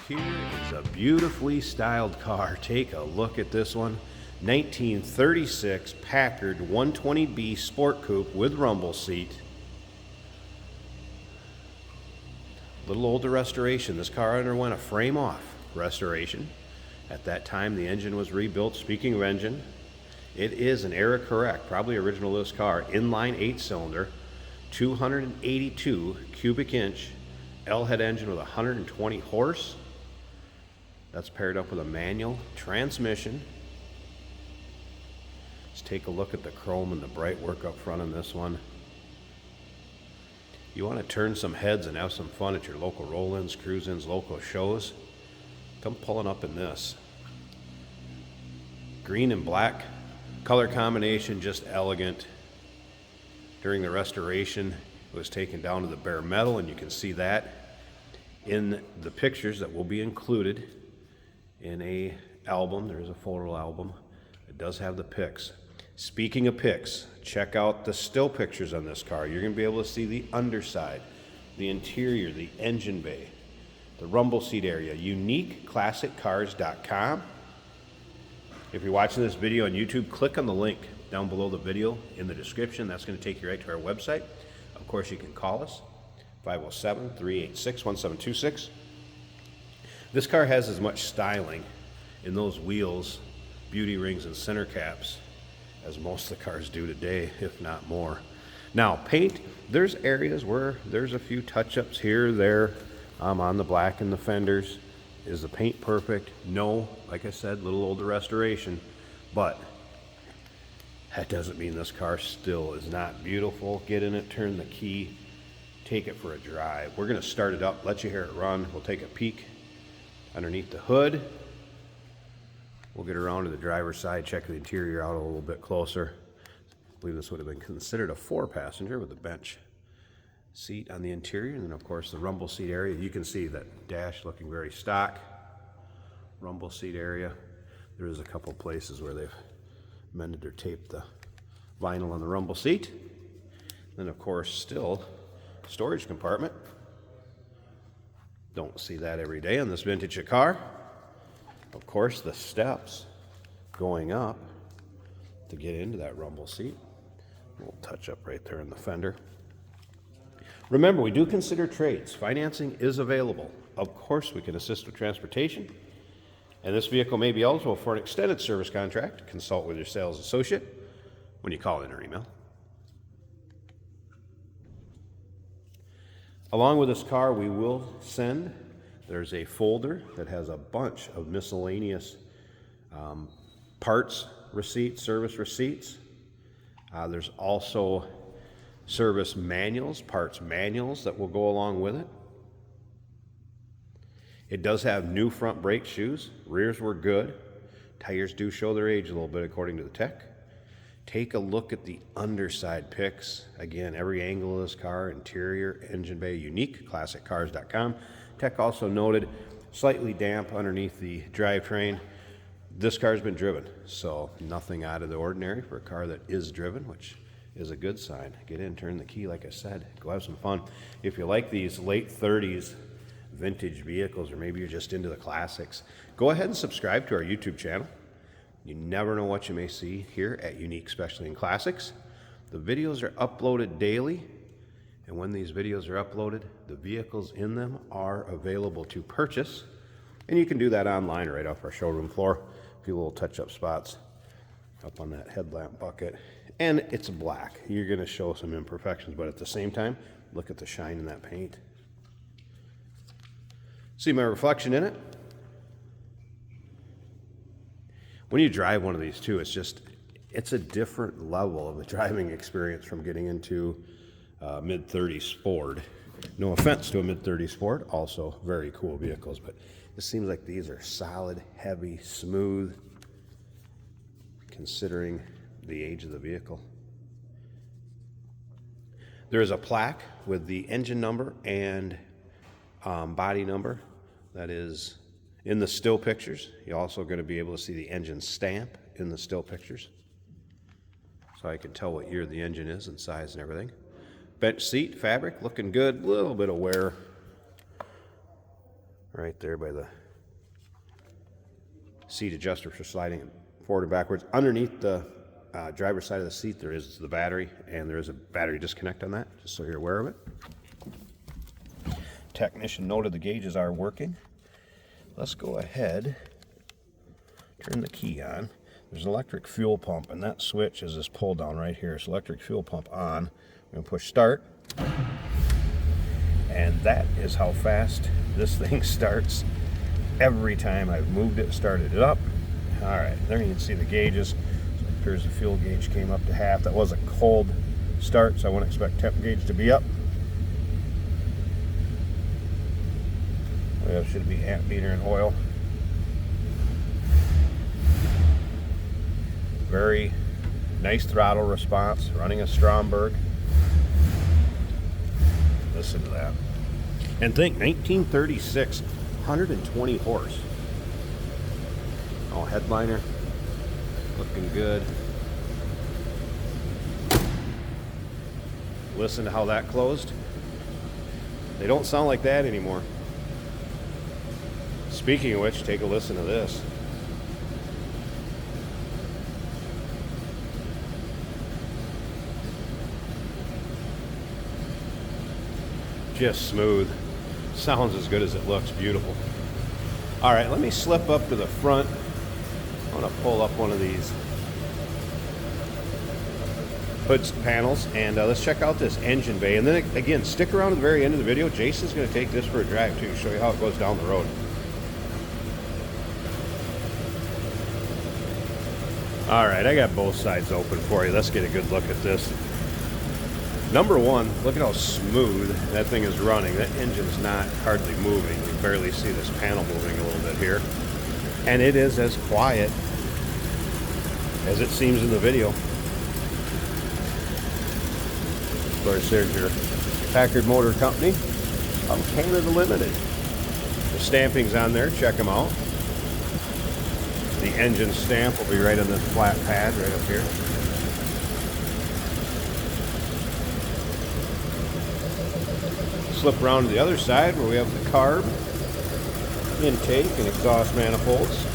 Here is a beautifully styled car. Take a look at this one. 1936 Packard 120B Sport Coupe with rumble seat. Little older restoration. This car underwent a frame-off restoration. At that time, the engine was rebuilt. Speaking of engine, it is an era correct, probably original to this car, inline 8-cylinder, 282 cubic inch L-head engine with 120 horse. That's paired up with a manual transmission. Let's take a look at the chrome and the bright work up front on this one. You want to turn some heads and have some fun at your local roll-ins, cruise-ins, local shows? Come pulling up in this. Green and black color combination, just elegant. During the restoration, it was taken down to the bare metal, and you can see that in the pictures that will be included in a album. There's a photo album. It does have the pics. Speaking of pics, check out the still pictures on this car. You're going to be able to see the underside, the interior, the engine bay, the rumble seat area. UniqueClassicCars.com. If you're watching this video on YouTube, click on the link down below the video in the description. That's going to take you right to our website. Of course, you can call us, 507-386-1726. This car has as much styling in those wheels, beauty rings, and center caps as most of the cars do today, if not more. Now, paint, there's areas where there's a few touch-ups here, there, on the black and the fenders. Is the paint perfect? No. Like I said, little older restoration, but that doesn't mean this car still is not beautiful. Get in it, turn the key, take it for a drive. We're going to start it up, let you hear it run. We'll take a peek underneath the hood. We'll get around to the driver's side, check the interior out a little bit closer. I believe this would have been considered a 4-passenger with a bench seat on the interior, and then of course the rumble seat area. You can see that dash looking very stock. Rumble seat area. There is a couple places where they've mended or taped the vinyl on the rumble seat. Then of course still storage compartment. Don't see that every day on this vintage car. Of course, the steps going up to get into that rumble seat. A little touch up right there in the fender. Remember, we do consider trades. Financing is available. Of course, we can assist with transportation. And this vehicle may be eligible for an extended service contract. Consult with your sales associate when you call in or email. Along with this car, we will send, there's a folder that has a bunch of miscellaneous parts receipts, service receipts. There's also service manuals, parts manuals that will go along with it. It does have new front brake shoes. Rears were good. Tires do show their age a little bit according to the tech. Take a look at the underside pics. Again, every angle of this car, interior, engine bay, UniqueClassicCars.com. Tech also noted slightly damp underneath the drivetrain. This car's been driven, so nothing out of the ordinary for a car that is driven, which is a good sign. Get in, turn the key, like I said, go have some fun. If you like these late 30s vintage vehicles, or maybe you're just into the classics, go ahead and subscribe to our YouTube channel. You never know what you may see here at Unique Specialty and Classics. The videos are uploaded daily, and when these videos are uploaded, the vehicles in them are available to purchase, and you can do that online right off our showroom floor. A few little touch-up spots up on that headlamp bucket, and it's black. You're going to show some imperfections, but at the same time, look at the shine in that paint. See my reflection in it? When you drive one of these too, it's a different level of a driving experience from getting into mid-30s Ford. No offense to a mid-30s Ford, also very cool vehicles, but it seems like these are solid, heavy, smooth, considering the age of the vehicle. There is a plaque with the engine number and body number that is in the still pictures. You're also going to be able to see the engine stamp in the still pictures, so I can tell what year the engine is and size and everything. Bench seat fabric looking good, a little bit of wear right there by the seat adjuster for sliding forward and backwards. Underneath the driver's side of the seat there is the battery, and there is a battery disconnect on that, just so you're aware of it. Technician noted the gauges are working. Let's go ahead, turn the key on. There's an electric fuel pump, and that switch is this pull down right here. So electric fuel pump on. I'm going to push start, and that is how fast this thing starts every time I've moved it, started it up. All right, there you can see the gauges. So it appears the fuel gauge came up to half. That was a cold start, so I wouldn't expect temp gauge to be up. Well, it should be amp meter and oil. Very nice throttle response, running a Stromberg. Listen to that. And think, 1936, 120 horse. Oh, headliner, looking good. Listen to how that closed. They don't sound like that anymore. Speaking of which, take a listen to this. Just smooth. Sounds as good as it looks. Beautiful. All right, let me slip up to the front. I want to pull up one of these hood panels, and let's check out this engine bay. And then again, stick around to the very end of the video. Jason's going to take this for a drive too, show you how it goes down the road. All right, I got both sides open for you. Let's get a good look at this. Number one, look at how smooth that thing is running. That engine's not hardly moving. You can barely see this panel moving a little bit here. And it is as quiet as it seems in the video. Of course, there's your Packard Motor Company of Canada Limited. The stamping's on there, check them out. The engine stamp will be right on this flat pad right up here. Slip around to the other side where we have the carb, intake, and exhaust manifolds.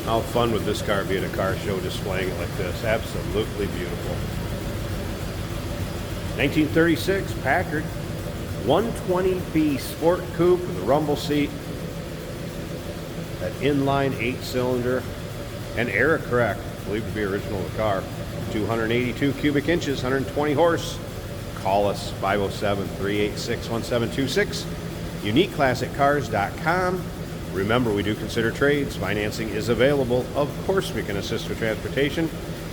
How fun would this car be at a car show displaying it like this? Absolutely beautiful. 1936 Packard 120B Sport Coupe with a rumble seat. That inline 8-cylinder and air correct, believed to be original to the car. 282 cubic inches, 120 horse. Call us 507-386-1726. UniqueClassicCars.com. Remember, we do consider trades. Financing is available. Of course, we can assist with transportation,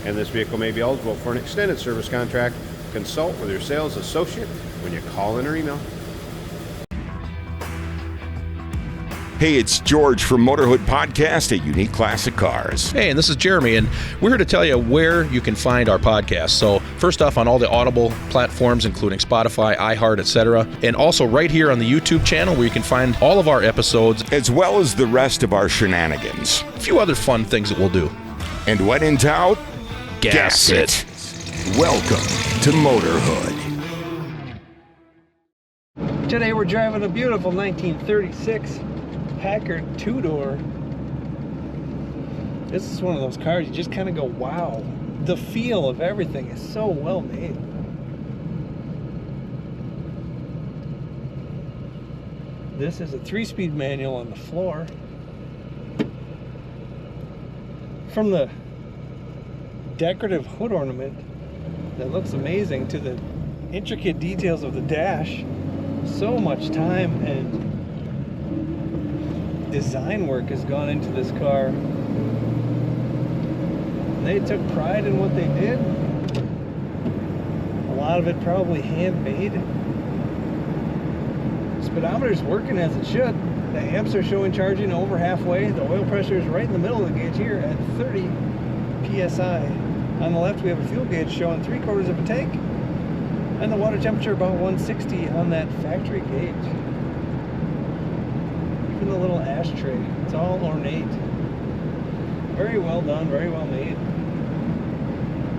and this vehicle may be eligible for an extended service contract. Consult with your sales associate when you call in or email. Hey, it's George from Motorhood Podcast at Unique Classic Cars. Hey, and this is Jeremy, and we're here to tell you where you can find our podcast. So first off, on all the Audible platforms, including Spotify, iHeart, etc., and also right here on the YouTube channel where you can find all of our episodes, as well as the rest of our shenanigans. A few other fun things that we'll do. And when in doubt, gas it. Welcome to Motorhood. Today we're driving a beautiful 1936 Packard two-door. This is one of those cars you just kind of go, wow. The feel of everything is so well made. This is a 3-speed manual on the floor. From the decorative hood ornament that looks amazing to the intricate details of the dash, so much time and design work has gone into this car. They took pride in what they did. A lot of it probably handmade. Speedometer's working as it should. The amps are showing charging over halfway. The oil pressure is right in the middle of the gauge here at 30 psi. On the left we have a fuel gauge showing 3/4 of a tank, and the water temperature about 160 on that factory gauge. Even the little ashtray, it's all ornate. Very well done, very well made.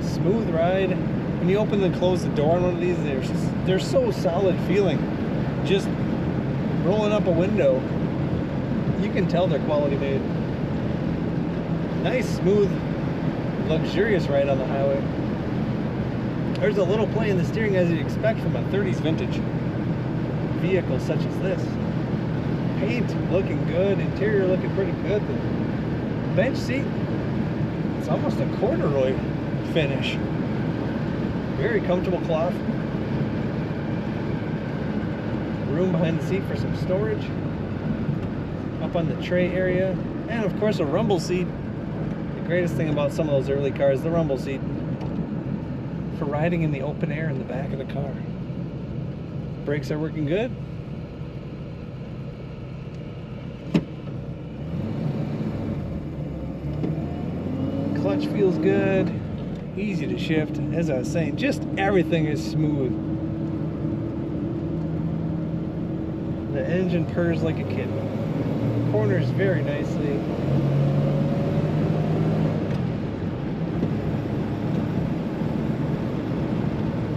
Smooth ride. When you open and close the door on one of these, they're so solid feeling. Just rolling up a window, you can tell they're quality made. Nice, smooth, luxurious ride on the highway. There's a little play in the steering as you'd expect from a 30s vintage vehicle such as this. Paint looking good, interior looking pretty good. The bench seat, it's almost a corduroy finish. Very comfortable cloth. Room behind the seat for some storage. Up on the tray area. And of course a rumble seat. The greatest thing about some of those early cars, the rumble seat. For riding in the open air in the back of the car. Brakes are working good. Clutch feels good. Easy to shift. As I was saying, just everything is smooth. The engine purrs like a kitten. Corners very nicely.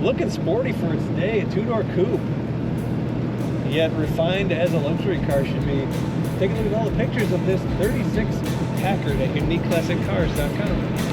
Looking sporty for its day, a two-door coupe. Yet refined as a luxury car should be. Take a look at all the pictures of this 36 Packard at uniqueclassiccars.com.